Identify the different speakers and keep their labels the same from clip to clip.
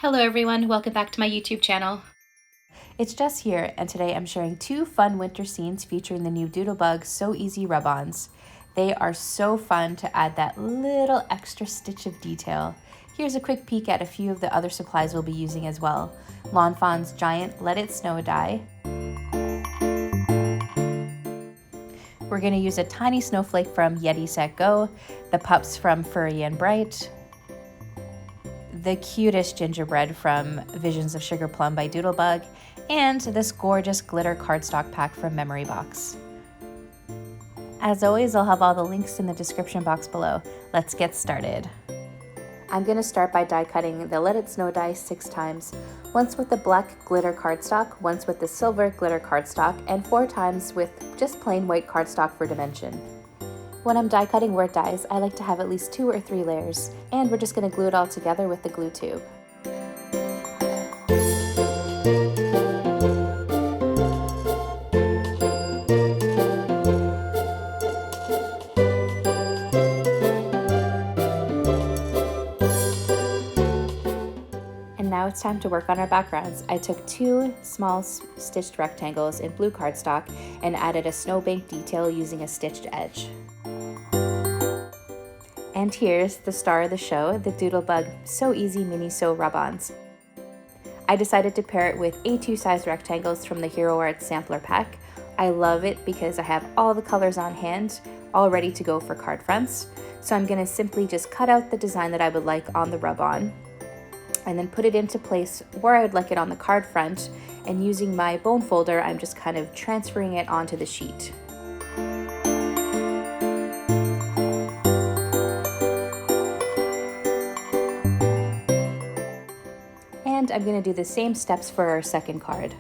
Speaker 1: Hello everyone, welcome back to my YouTube channel.
Speaker 2: It's Jess here, and today I'm sharing two fun winter scenes featuring the new Doodlebug So Easy Rub-Ons. They are so fun to add that little extra stitch of detail. Here's a quick peek at a few of the other supplies we'll be using as well. Lawn Fawn's giant Let It Snow die. We're going to use a tiny snowflake from Yeti Set Go, the pups from Furry and Bright, the cutest gingerbread from Visions of Sugarplum by Doodlebug, and this gorgeous glitter cardstock pack from Memory Box. As always, I'll have all the links in the description box below. Let's get started. I'm going to start by die cutting the Let It Snow die 6 times, once with the black glitter cardstock, once with the silver glitter cardstock, and 4 times with just plain white cardstock for dimension. When I'm die cutting word dies, I like to have at least 2 or 3 layers, and we're just going to glue it all together with the glue tube. And now it's time to work on our backgrounds. I took 2 small stitched rectangles in blue cardstock and added a snowbank detail using a stitched edge. And here's the star of the show, the Doodlebug So Easy Mini Sew Rub-Ons. I decided to pair it with A2 size rectangles from the Hero Art Sampler Pack. I love it because I have all the colors on hand, all ready to go for card fronts. So I'm going to simply just cut out the design that I would like on the rub-on, and then put it into place where I would like it on the card front, and using my bone folder, I'm just kind of transferring it onto the sheet. And I'm going to do the same steps for our second card.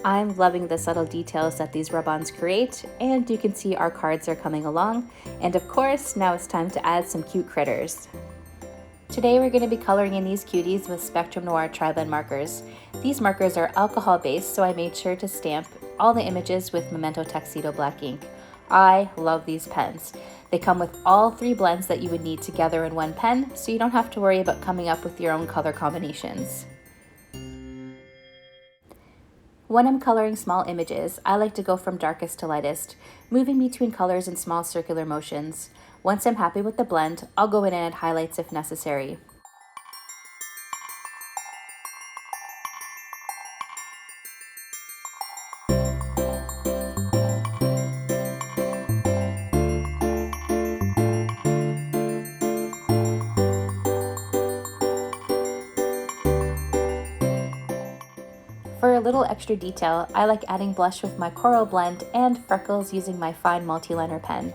Speaker 2: I'm loving the subtle details that these rub-ons create, and you can see our cards are coming along. And of course, now it's time to add some cute critters. Today we're going to be coloring in these cuties with Spectrum Noir Tri-Blend markers. These markers are alcohol based, so I made sure to stamp all the images with Memento Tuxedo black ink. I love these pens. They come with all 3 blends that you would need together in one pen, so you don't have to worry about coming up with your own color combinations. When I'm coloring small images, I like to go from darkest to lightest, moving between colors in small circular motions. Once I'm happy with the blend, I'll go in and add highlights if necessary. For a little extra detail, I like adding blush with my coral blend and freckles using my fine multi-liner pen.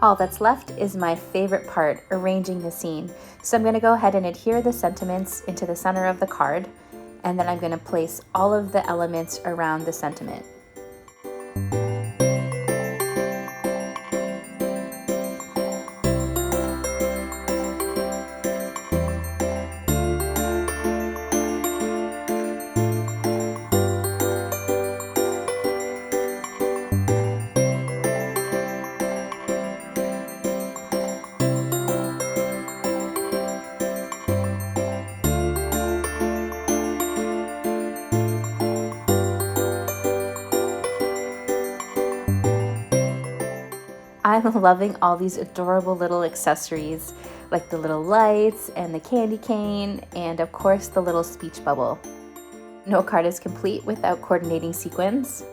Speaker 2: All that's left is my favorite part, arranging the scene. So I'm going to go ahead and adhere the sentiments into the center of the card, and then I'm going to place all of the elements around the sentiment. I'm loving all these adorable little accessories, like the little lights and the candy cane, and of course the little speech bubble. No card is complete without coordinating sequins.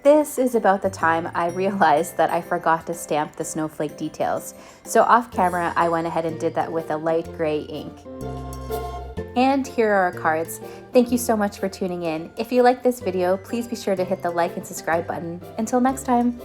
Speaker 2: This is about the time I realized that I forgot to stamp the snowflake details. So off camera, I went ahead and did that with a light gray ink. And here are our cards. Thank you so much for tuning in. If you like this video, please be sure to hit the like and subscribe button. Until next time.